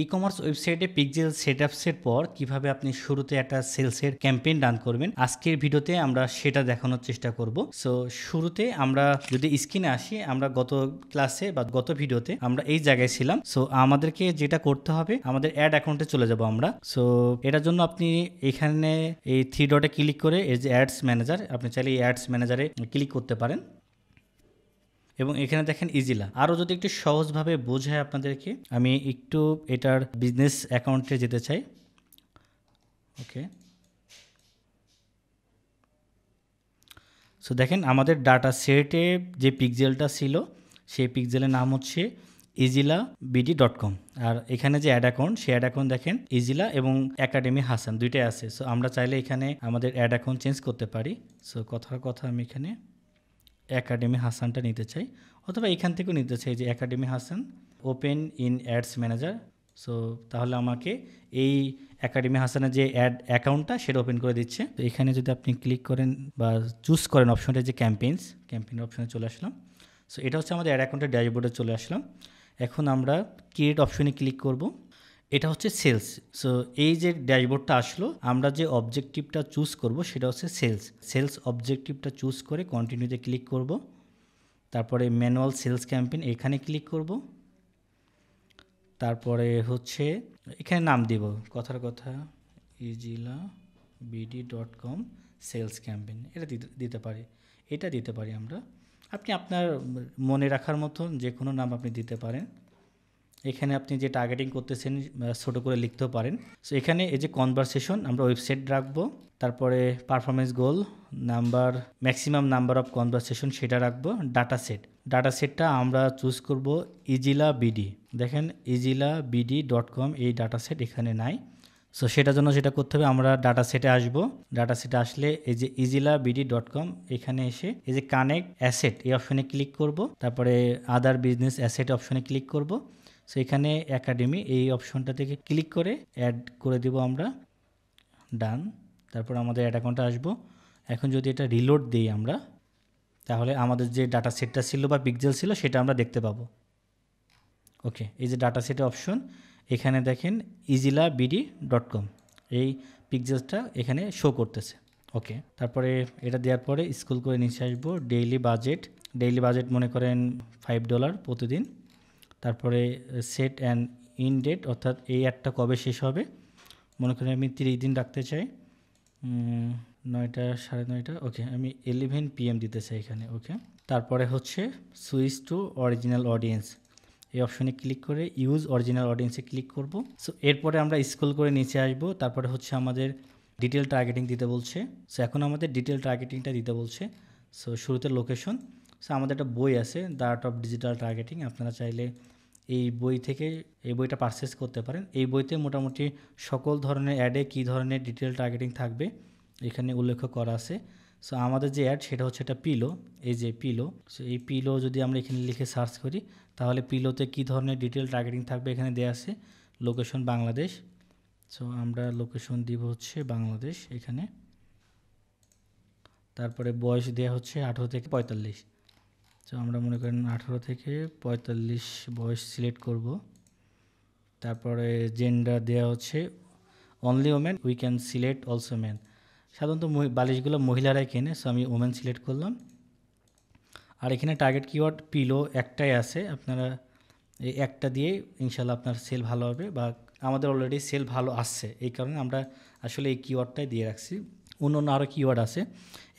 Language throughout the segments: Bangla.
ই কমার্স ওয়েবসাইটে পিক্সেল সেটআপসের পর কিভাবে আপনি শুরুতে একটা সেলসের ক্যাম্পেইন রান করবেন, আজকের ভিডিওতে আমরা সেটা দেখানোর চেষ্টা করব। সো শুরুতে আমরা যদি স্ক্রিনে আসি, আমরা গত ক্লাসে বা গত ভিডিওতে আমরা এই জায়গায় ছিলাম। সো আমাদেরকে যেটা করতে হবে, আমাদের অ্যাড অ্যাকাউন্টে চলে যাব আমরা। সো এটার জন্য আপনি এখানে এই 3 ডটে ক্লিক করে এই যে অ্যাডস ম্যানেজার, আপনি চাইলে এই অ্যাডস ম্যানেজারে ক্লিক করতে পারেন এবং এখানে দেখেন ইজিলা। আরও যদি একটু সহজভাবে বোঝায় আপনাদেরকে, আমি একটু এটার বিজনেস অ্যাকাউন্টে যেতে চাই। ওকে, সো দেখেন আমাদের ডাটা সেটে যে পিক্সেলটা ছিল সেই পিক্সেলের নাম হচ্ছে ইজিলা বিডি.com। আর এখানে যে অ্যাড অ্যাকাউন্ট, সেই অ্যাড অ্যাকাউন্ট দেখেন ইজিলা এবং একাডেমি হাসান দুইটাই আছে। সো আমরা চাইলে এখানে আমাদের অ্যাড অ্যাকাউন্ট চেঞ্জ করতে পারি। সো কথার কথা আমি এখানে একাডেমি হাসানটা নিতে চাই, অথবা এখান থেকেও নিতে চাই যে academy Hasan open in ads manager. So তাহলে আমাকে এই একাডেমি হাসানের যে অ্যাড অ্যাকাউন্টটা সেটা ওপেন করে দিচ্ছে। তো এখানে যদি আপনি ক্লিক করেন বা চুজ করেন অপশনটা যে ক্যাম্পেইন অপশনে চলে আসলাম। সো এটা হচ্ছে আমাদের অ্যাড অ্যাকাউন্টের ড্যাশবোর্ডে চলে আসলাম। এখন আমরা ক্রিয়েট অপশনে ক্লিক করব। এটা হচ্ছে সেলস। সো এই যে ড্যাশবোর্ডটা আসলো, আমরা যে অবজেক্টিভটা চুজ করব সেটা হচ্ছে সেলস অবজেক্টিভটা চুজ করে কন্টিনিউতে ক্লিক করব। তারপরে ম্যানুয়াল সেলস ক্যাম্পেইন এখানে ক্লিক করব। তারপরে হচ্ছে এখানে নাম দিব, কথার কথা ইজিলা বিডি.com সেলস ক্যাম্পেইন, এটা দিতে পারি, এটা দিতে পারি আমরা। আপনি আপনার মনে রাখার মতন যে কোনো নাম আপনি দিতে পারেন। এখানে আপনি যে টার্গেটিং করতেছেন ছোটো করে লিখতেও পারেন। সো এখানে এই যে কনভারসেশন আমরা ওয়েবসাইট রাখবো, তারপরে performance goal number, maximum number of conversation সেটা রাখবো। ডাটা সেটটা আমরা চুজ করব ইজিলা বিডি। দেখেন ইজিলা বিডি.com এই ডাটা সেট এখানে নাই। সো সেটার জন্য যেটা করতে হবে, আমরা ডাটা সেটে আসবো। ডাটা সেটে আসলে এই যে ইজিলা বিডি.com এখানে এসে এই যে কানেক্ট অ্যাসেট এই অপশনে ক্লিক করব। তারপরে আদার বিজনেস অ্যাসেট অপশনে ক্লিক করব। সো এখানে একাডেমি এই অপশনটা থেকে ক্লিক করে অ্যাড করে দিব আমরা, ডান। তারপর আমাদের অ্যাড অ্যাকাউন্টে আসবো। এখন যদি এটা রিলোড দিই আমরা, তাহলে আমাদের যে ডাটা সেটটা ছিল বা পিক্সেল ছিল সেটা আমরা দেখতে পাবো। ওকে, এই যে ডাটা সেটের অপশন, এখানে দেখেন ইজিলা বিডি.com এই পিক্সেলসটা এখানে শো করতেছে। ওকে, তারপরে এটা দেওয়ার পরে স্ক্রল করে নিচে আসবো। ডেইলি বাজেট মনে করেন $5 প্রতিদিন। তারপরে সেট অ্যান্ড ইন ডেট, অর্থাৎ এই অ্যাডটা কবে শেষ হবে, মনে করেন আমি 30 দিন রাখতে চাই, 9টা 9:30। ওকে, আমি 11 PM দিতে চাই এখানে। ওকে, তারপরে হচ্ছে সুইচ টু অরিজিনাল অডিয়েন্স এই অপশনে ক্লিক করে ইউজ অরিজিনাল অডিয়েন্সে ক্লিক করব। সো এরপরে আমরা স্ক্রল করে নিচে আসব। তারপরে হচ্ছে আমাদের ডিটেল টার্গেটিং দিতে বলছে। সো এখন আমাদের ডিটেল টার্গেটিংটা দিতে বলছে। সো শুরুতে লোকেশন। সো আমাদের একটা বই আছে, the art of digital targeting, আপনারা চাইলে এই বই থেকে এই বইটা পারচেস করতে পারেন। এই বইতে মোটামুটি সকল ধরনের অ্যাডে কী ধরনের ডিটেল টার্গেটিং থাকবে এখানে উল্লেখ করা আছে। সো আমাদের যে অ্যাড সেটা হচ্ছে একটা পিলো, এই যে পিলো। সো এই পিলো যদি আমরা এখানে লিখে সার্চ করি, তাহলে পিলোতে কী ধরনের ডিটেল টার্গেটিং থাকবে এখানে দেওয়া আছে। লোকেশন বাংলাদেশ। সো আমরা লোকেশন দিব হচ্ছে বাংলাদেশ এখানে। তারপরে বয়স দেওয়া হচ্ছে 18 থেকে 45। তো আমরা মনে করেন 18 থেকে 45 বয়স সিলেক্ট করব। তারপরে জেন্ডার দেওয়া হচ্ছে only women, we can select also man. সাধারণত বালিশগুলো মহিলারাই কেনে, সো আমি ওমেন সিলেক্ট করলাম। আর এখানে টার্গেট কিওয়ার্ড পিলো একটাই আছে, আপনারা এই একটা দিয়ে ইনশাল্লাহ আপনার সেল ভালো হবে, বা আমাদের অলরেডি সেল ভালো আসছে, এই কারণে আমরা আসলে এই কিওয়ার্ডটাই দিয়ে রাখছি। অন্য আরও কিওয়ার্ড আছে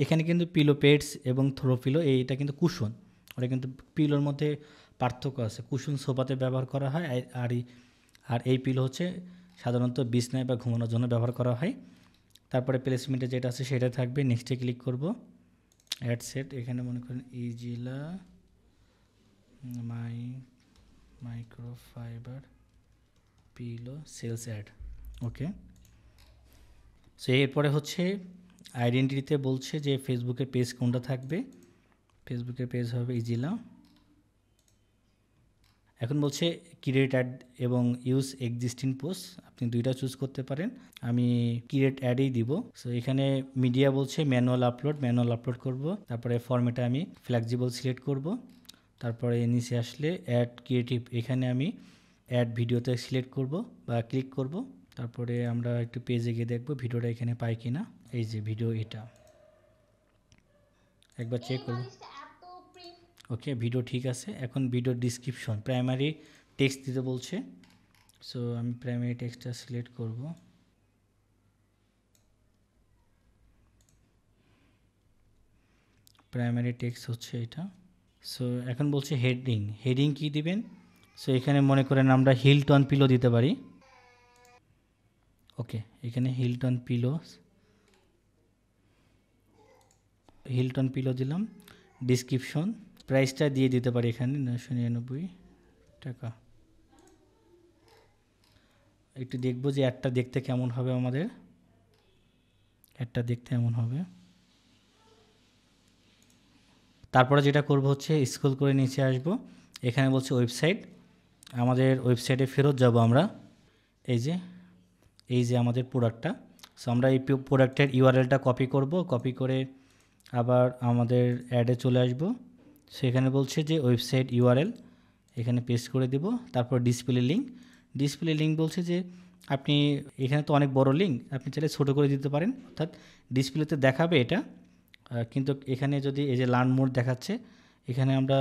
এখানে, কিন্তু পিলো পেডস এবং থ্রো পিলো এইটা কিন্তু কুশন, ওটা কিন্তু পিলোর মধ্যে পার্থক্য আছে। কুশন সোফাতে ব্যবহার করা হয়, আর এই পিলো হচ্ছে সাধারণত বিছনায় বা ঘুমানোর জন্য ব্যবহার করা হয়। তারপরে প্লেসমেন্টে যেটা আছে সেটা থাকবে। নেক্সটে ক্লিক করব। অ্যাড সেট, এখানে মনে করেন ইজিলা মাইক্রোফাইবার পিলো সেলস অ্যাড। ওকে, সো এরপরে হচ্ছে আইডেন্টিটিতে বলছে যে ফেসবুকের পেজ কোনটা থাকবে। ফেসবুকের পেজ হবে ইজিলা। এখন বলছে ক্রিয়েট অ্যাড এবং ইউজ এক্সিস্টিং পোস্ট, আপনি দুইটা চুজ করতে পারেন। আমি ক্রিয়েট অ্যাডই দিব। সো এখানে মিডিয়া বলছে ম্যানুয়াল আপলোড করব। তারপরে ফরম্যাটে আমি ফ্লেক্সিবল সিলেক্ট করব। তারপরে নিচে আসলে অ্যাড ক্রিয়েটিভ, এখানে আমি অ্যাড ভিডিওতে সিলেক্ট করব বা ক্লিক করব। তারপরে আমরা একটু পেজে গিয়ে দেখব ভিডিওটা এখানে পাই কিনা। এই যে ভিডিও এটা, একবার চেক করব। ওকে, ভিডিও ঠিক আছে। এখন ভিডিও ডিসক্রিপশন প্রাইমারি টেক্সট দিতে বলছে। সো আমি প্রাইমারি টেক্সটটা সিলেক্ট করব। প্রাইমারি টেক্সট হচ্ছে এটা। সো এখন বলছে হেডিং, হেডিং কি দিবেন? সো এখানে মনে করেন আমরা হিলটন পিলো দিতে পারি। ওকে, এখানে হিলটন পিলো দিলাম। ডিসক্রিপশন প্রাইসটা দিয়ে দিতে পারি এখানে 999 টাকা। একটু দেখবো যে অ্যাডটা দেখতে কেমন হবে। আমাদের অ্যাডটা দেখতে এমন হবে। তারপরে যেটা করব হচ্ছে স্ক্রল করে নিচে আসব, এখানে বলছে ওয়েবসাইট। আমাদের ওয়েবসাইটে ফেরত যাব আমরা। এই যে আমাদের প্রোডাক্টটা। সো আমরা এই প্রোডাক্টের ইউআরএলটা কপি করব, কপি করে আবার আমাদের অ্যাডে চলে আসব। সেখানে বলছে যে ওয়েবসাইট ইউআরএল, এখানে পেস্ট করে দেব। তারপর ডিসপ্লে লিঙ্ক বলছে যে আপনি এখানে তো অনেক বড় লিঙ্ক, আপনি চাইলে ছোটো করে দিতে পারেন, অর্থাৎ ডিসপ্লেতে দেখাবে এটা, কিন্তু এখানে যদি এই যে লার্ন মোড দেখাচ্ছে, এখানে আমরা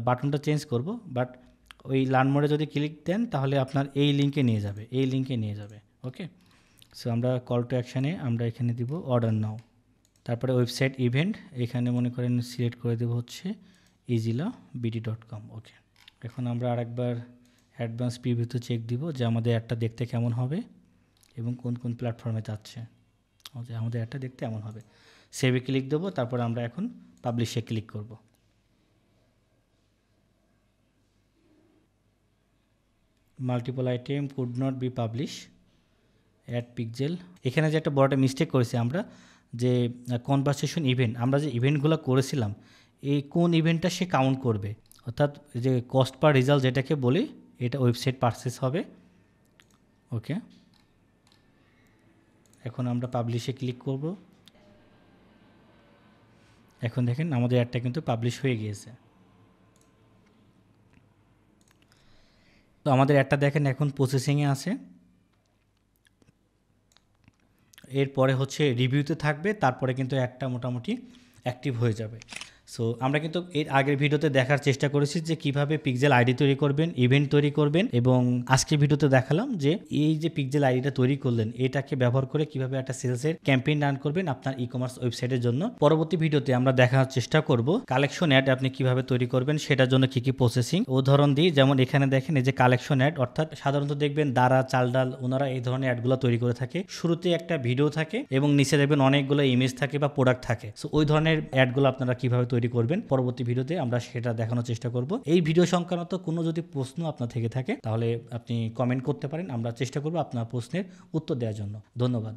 বাটনটা চেঞ্জ করব, বাট ওই লার্ন মোডে যদি ক্লিক দেন তাহলে আপনার এই লিঙ্কে নিয়ে যাবে। ওকে, সো আমরা কল টু অ্যাকশানে আমরা এখানে দিব অর্ডার নাও। তারপরে ওয়েবসাইট ইভেন্ট, এখানে মনে করেন সিলেক্ট করে দেবো হচ্ছে izilabd.com। ওকে, এখন আমরা আরেকবার অ্যাডভান্স প্রিভিউতে চেক দিব যে আমাদের অ্যাডটা দেখতে কেমন হবে এবং কোন কোন প্ল্যাটফর্মে যাচ্ছে। আমাদের অ্যাডটা দেখতে এমন হবে। সেভে ক্লিক দেবো, তারপর আমরা এখন পাবলিশে ক্লিক করব। Multiple item could not be publish add pixel. এখানে যে একটা বড় একটা মিস্টেক করেছি আমরা, যে কনভারসেশন ইভেন্ট, আমরা যে ইভেন্টগুলো করেছিলাম এই কোন ইভেন্টটা সে কাউন্ট করবে, অর্থাৎ যে কস্ট পার রেজাল্ট যেটাকে বলি, এটা ওয়েবসাইট পারচেস হবে। ওকে, এখন আমরা পাবলিশে ক্লিক করব। এখন দেখেন আমাদের অ্যাডটা কিন্তু পাবলিশ হয়ে গিয়েছে। তো আমাদের অ্যাডটা দেখেন এখন প্রসেসিংয়ে আছে। এরপরে হচ্ছে রিভিউতে থাকবে, তারপরে কিন্তু অ্যাডটা মোটামুটি অ্যাক্টিভ হয়ে যাবে। সো আমরা কিন্তু এর আগের ভিডিওতে দেখার চেষ্টা করেছি যে কিভাবে পিক্সেল আইডি তৈরি করবেন, ইভেন্ট তৈরি করবেন, এবং আজকের ভিডিওতে দেখালাম যে এই যে পিক্সেল আইডিটা তৈরি করলেন এটাকে ব্যবহার করে কিভাবে একটা সেলসের ক্যাম্পেইন রান করবেন আপনার ই কমার্স ওয়েবসাইটের জন্য। পরবর্তী ভিডিওতে আমরা দেখার চেষ্টা করব কালেকশন অ্যাড আপনি কিভাবে তৈরি করবেন, সেটার জন্য কি কি প্রসেসিং। উদাহরণ দিই, যেমন এখানে দেখেন এই যে কালেকশন অ্যাড, অর্থাৎ সাধারণত দেখবেন দারা, চাল ডাল, ওনারা এই ধরনের অ্যাডগুলো তৈরি করে থাকে। শুরুতে একটা ভিডিও থাকে এবং নিচে দেখবেন অনেকগুলো ইমেজ থাকে বা প্রোডাক্ট থাকে। সো ওই ধরনের অ্যাডগুলো আপনারা কিভাবে তৈরি করবেন পরবর্তী ভিডিওতে আমরা সেটা দেখানোর চেষ্টা করব। এই ভিডিও সংক্রান্ত কোনো যদি প্রশ্ন আপনার থেকে থাকে তাহলে আপনি কমেন্ট করতে পারেন, আমরা চেষ্টা করব আপনার প্রশ্নের উত্তর দেওয়ার জন্য। ধন্যবাদ।